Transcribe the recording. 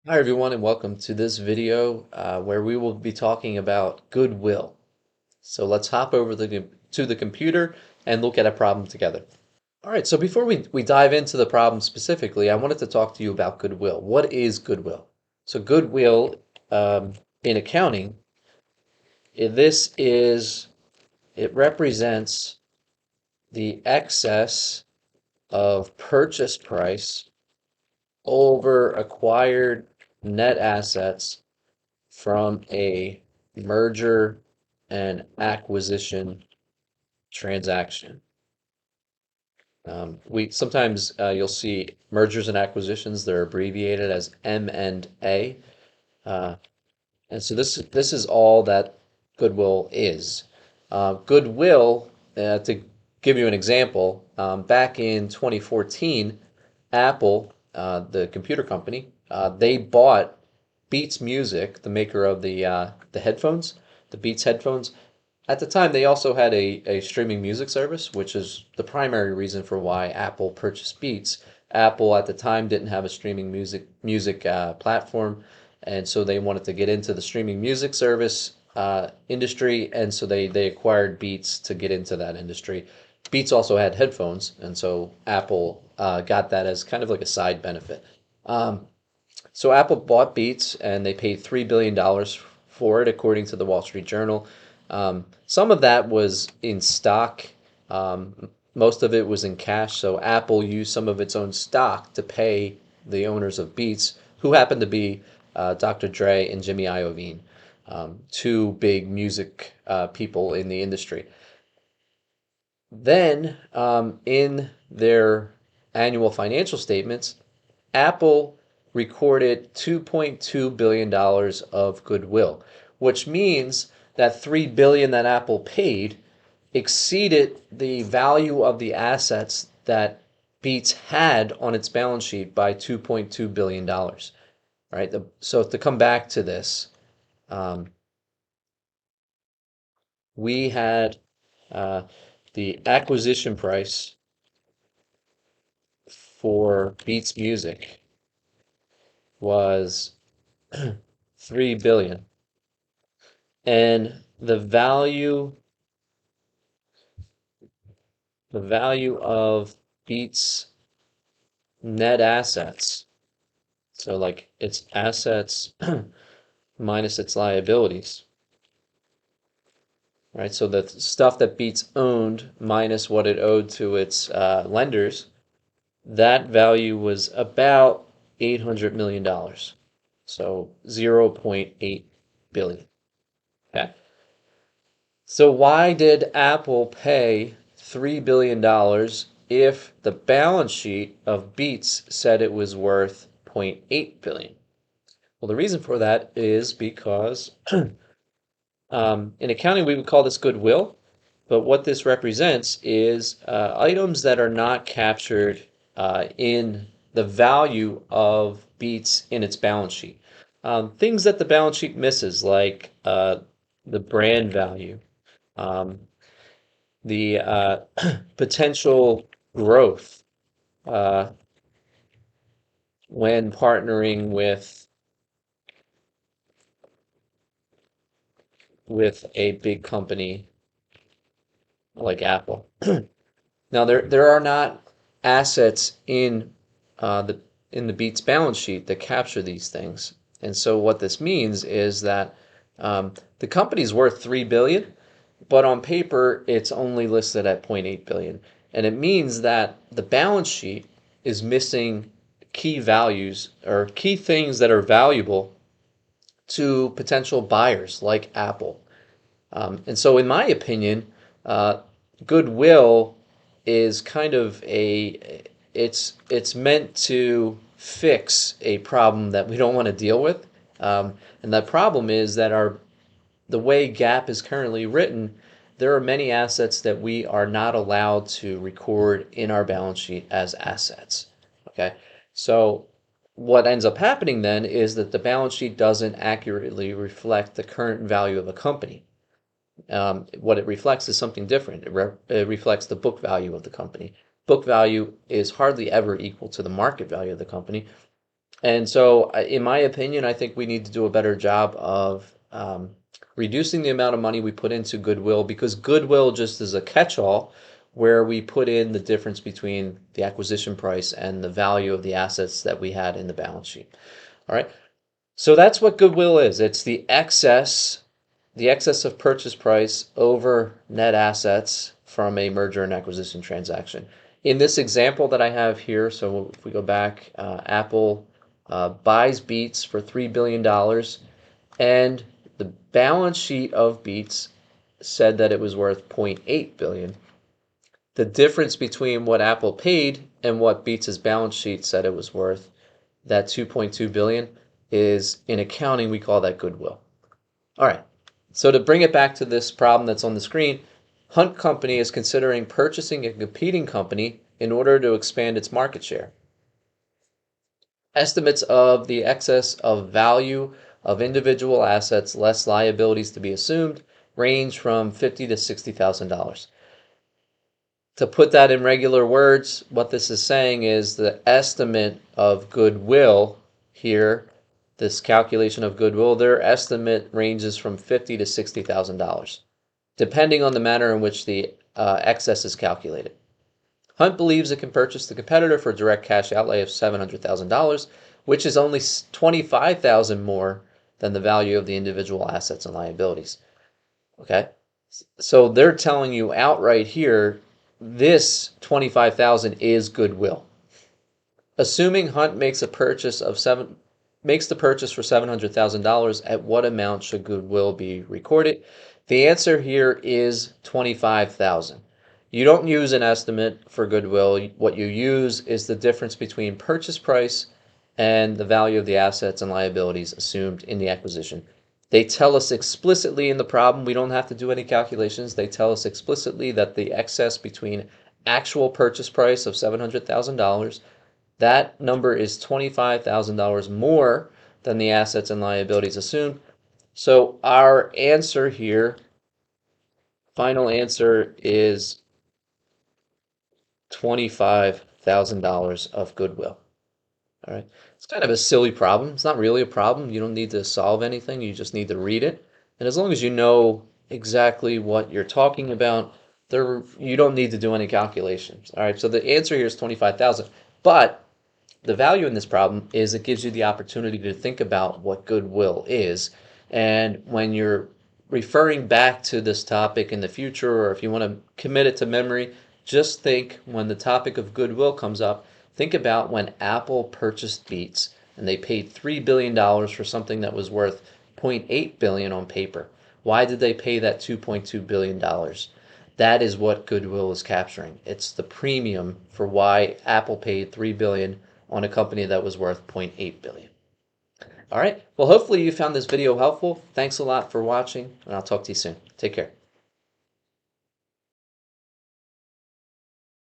Hi everyone and welcome to this video where we will be talking about goodwill. So let's hop over to the computer and look at a problem together. All right, so before we dive into the problem specifically, I wanted to talk to you about goodwill. What is goodwill? So goodwill in accounting, this is, it represents the excess of purchase price over acquired net assets from a merger and acquisition transaction. We sometimes you'll see mergers and acquisitions, they're abbreviated as M&A. Uh, and so this is all that goodwill is. Goodwill, to give you an example, back in 2014, Apple, the computer company, they bought Beats Music, the maker of the headphones, the Beats headphones. At the time, they also had a streaming music service, which is the primary reason for why Apple purchased Beats. Apple at the time didn't have a streaming music platform, and so they wanted to get into the streaming music service industry, and so they acquired Beats to get into that industry. Beats also had headphones, and so Apple got that as kind of like a side benefit. Um, so Apple bought Beats and they paid $3 billion for it, according to the Wall Street Journal. Some of that was in stock. Most of it was in cash. So Apple used some of its own stock to pay the owners of Beats, who happened to be Dr. Dre and Jimmy Iovine, two big music people in the industry. Then, in their annual financial statements, Apple recorded $2.2 billion of goodwill, which means that $3 billion that Apple paid exceeded the value of the assets that Beats had on its balance sheet by $2.2 billion. Right? So to come back to this, um, we had uh, the acquisition price for Beats Music was 3 billion, and the value of Beats net assets, so like its assets minus its liabilities, right? So the stuff that Beats owned minus what it owed to its lenders, that value was about $800 million. So 0.8 billion. Okay. So why did Apple pay $3 billion if the balance sheet of Beats said it was worth $0.8 billion? Well, the reason for that is because in accounting we would call this goodwill, but what this represents is items that are not captured in the value of Beats in its balance sheet. Things that the balance sheet misses, like the brand value, um, the potential growth uh, when partnering with a big company like Apple. Now there are not assets the in the Beats balance sheet that capture these things, and so what this means is that the company's worth 3 billion, but on paper it's only listed at zero point 0.8 billion, and it means that the balance sheet is missing key values or key things that are valuable to potential buyers like Apple. And so, in my opinion, uh, goodwill is kind of it's meant to fix a problem that we don't want to deal with. And that problem is that the way GAAP is currently written, there are many assets that we are not allowed to record in our balance sheet as assets. Okay, so what ends up happening then is that the balance sheet doesn't accurately reflect the current value of a company. What it reflects is something different. It reflects the book value of the company. Book value is hardly ever equal to the market value of the company. And so, in my opinion, I think we need to do a better job of reducing the amount of money we put into Goodwill, because Goodwill just is a catch-all where we put in the difference between the acquisition price and the value of the assets that we had in the balance sheet. All right. So that's what Goodwill is. It's the excess of purchase price over net assets from a merger and acquisition transaction. In this example that I have here, so if we go back, Apple buys Beats for $3 billion, and the balance sheet of Beats said that it was worth 0.8 billion. The difference between what Apple paid and what Beats' balance sheet said it was worth, that 2.2 billion, is in accounting we call that goodwill. All right. So to bring it back to this problem that's on the screen, Hunt Company is considering purchasing a competing company in order to expand its market share. Estimates of the excess of value of individual assets less liabilities to be assumed range from $50,000 to $60,000. To put that in regular words, what this is saying is the estimate of goodwill here, this calculation of goodwill, their estimate ranges from $50,000 to $60,000, depending on the manner in which the excess is calculated. Hunt believes it can purchase the competitor for a direct cash outlay of $700,000, which is only $25,000 more than the value of the individual assets and liabilities. Okay, so they're telling you outright here, this 25,000 is goodwill. Assuming Hunt makes the purchase for $700,000, at what amount should goodwill be recorded? The answer here is 25,000. You don't use an estimate for goodwill. What you use is the difference between purchase price and the value of the assets and liabilities assumed in the acquisition. They tell us explicitly in the problem, we don't have to do any calculations. They tell us explicitly that the excess between actual purchase price of $700,000, that number is $25,000 more than the assets and liabilities assumed. So our answer here, final answer, is $25,000 of goodwill. All right. It's kind of a silly problem. It's not really a problem. You don't need to solve anything. You just need to read it. And as long as you know exactly what you're talking about, you don't need to do any calculations. All right. So the answer here is 25,000. But the value in this problem is it gives you the opportunity to think about what goodwill is. And when you're referring back to this topic in the future, or if you want to commit it to memory, just think when the topic of goodwill comes up, think about when Apple purchased Beats and they paid $3 billion for something that was worth $0.8 billion on paper. Why did they pay that $2.2 billion? That is what goodwill is capturing. It's the premium for why Apple paid $3 billion on a company that was worth $0.8 billion. All right. Well, hopefully you found this video helpful. Thanks a lot for watching, and I'll talk to you soon. Take care.